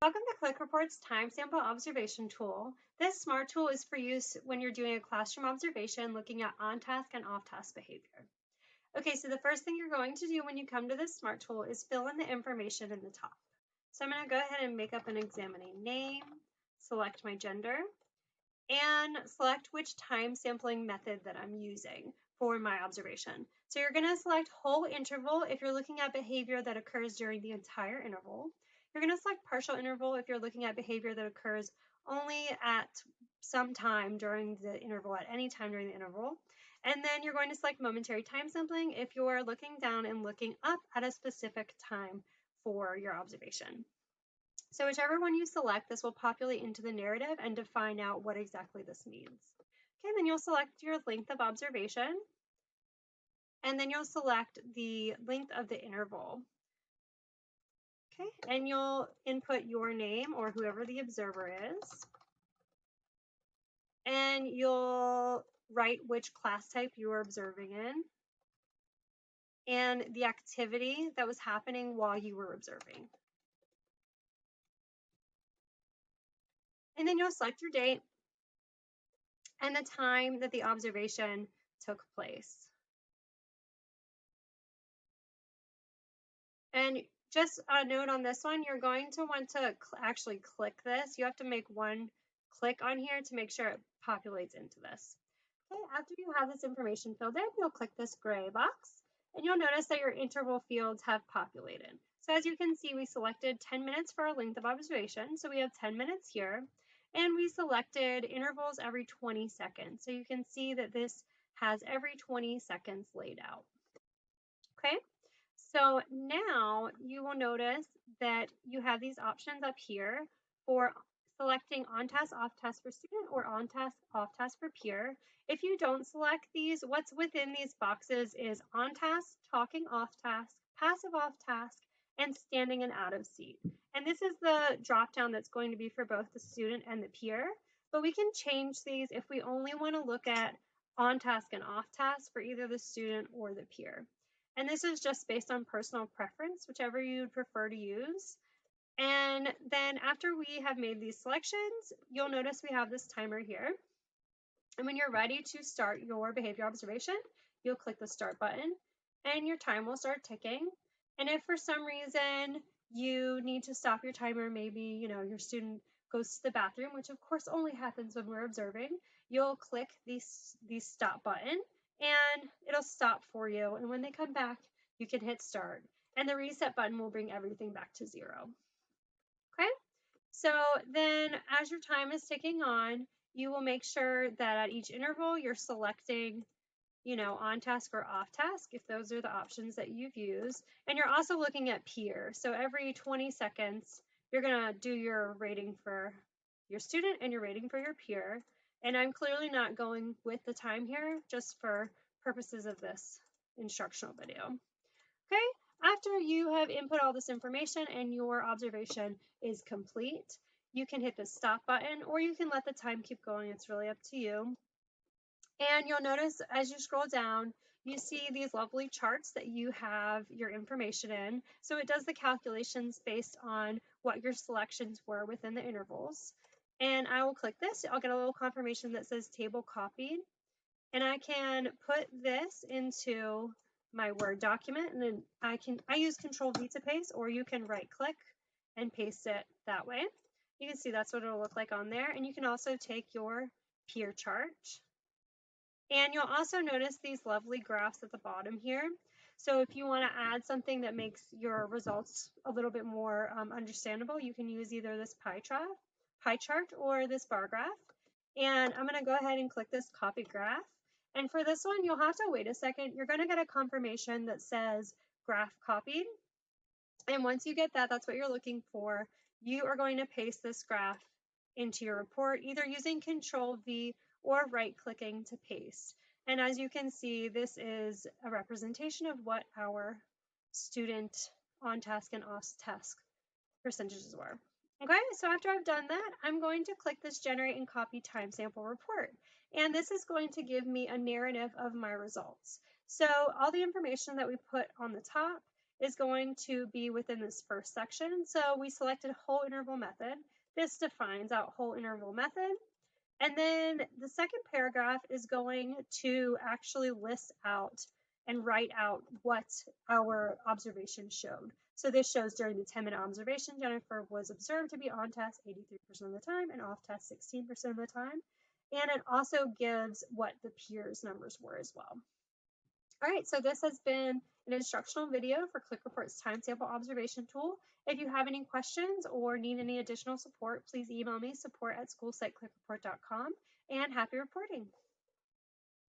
Welcome to ClickReport's Time Sample Observation Tool. This SMART tool is for use when you're doing a classroom observation looking at on-task and off-task behavior. Okay, so the first thing you're going to do when you come to this SMART tool is fill in the information in the top. So I'm going to go ahead and make up an examinee name, select my gender, and select which time sampling method that I'm using for my observation. So you're going to select whole interval if you're looking at behavior that occurs during the entire interval. You're going to select partial interval if you're looking at behavior that occurs only at some time during the interval, at any time during the interval. And then you're going to select momentary time sampling if you're looking down and looking up at a specific time for your observation. So whichever one you select, this will populate into the narrative and define out what exactly this means. Okay, then you'll select your length of observation, and then you'll select the length of the interval. Okay, and you'll input your name or whoever the observer is, and you'll write which class type you are observing in, and the activity that was happening while you were observing. And then you'll select your date and the time that the observation took place. And just a note on this one, you're going to want to actually click this. You have to make one click on here to make sure it populates into this. Okay, after you have this information filled in, you'll click this gray box and you'll notice that your interval fields have populated. So as you can see, we selected 10 minutes for our length of observation. So we have 10 minutes here, and we selected intervals every 20 seconds. So you can see that this has every 20 seconds laid out. Okay. So now you will notice that you have these options up here for selecting on-task, off-task for student or on-task, off-task for peer. If you don't select these, what's within these boxes is on-task, talking off-task, passive off-task, and standing and out of seat. And this is the drop-down that's going to be for both the student and the peer, but we can change these if we only want to look at on-task and off-task for either the student or the peer. And this is just based on personal preference, whichever you'd prefer to use. And then after we have made these selections, you'll notice we have this timer here. And when you're ready to start your behavior observation, you'll click the start button and your time will start ticking. And if for some reason you need to stop your timer, maybe your student goes to the bathroom, which of course only happens when we're observing, you'll click the stop button and it'll stop for you. And when they come back, you can hit start. And the reset button will bring everything back to 0. Okay, so then as your time is ticking on, you will make sure that at each interval you're selecting, on task or off task, if those are the options that you've used. And you're also looking at peer. So every 20 seconds, you're going to do your rating for your student and your rating for your peer. And I'm clearly not going with the time here, just for purposes of this instructional video. Okay, after you have input all this information and your observation is complete, you can hit the stop button or you can let the time keep going. It's really up to you. And you'll notice as you scroll down, you see these lovely charts that you have your information in. So it does the calculations based on what your selections were within the intervals. And I will click this. I'll get a little confirmation that says table copied. And I can put this into my Word document, and then I use Control V to paste, or you can right click and paste it that way. You can see that's what it'll look like on there. And you can also take your peer chart. And you'll also notice these lovely graphs at the bottom here. So if you want to add something that makes your results a little bit more understandable, you can use either this pie chart or this bar graph. And I'm going to go ahead and click this copy graph. And for this one, you'll have to wait a second. You're going to get a confirmation that says graph copied. And once you get that, that's what you're looking for. You are going to paste this graph into your report, either using Control V or right-clicking to paste. And as you can see, this is a representation of what our student on-task and off-task percentages were. Okay, so after I've done that, I'm going to click this Generate and Copy Time Sample Report. And this is going to give me a narrative of my results. So all the information that we put on the top is going to be within this first section. So we selected whole interval method. This defines out whole interval method. And then the second paragraph is going to actually list out and write out what our observation showed. So this shows during the 10-minute observation, Jennifer was observed to be on task 83% of the time and off task 16% of the time. And it also gives what the peers numbers were as well. All right, so this has been an instructional video for ClickReport's timetable observation tool. If you have any questions or need any additional support, please email me support@schoolsiteclickreport.com, and happy reporting.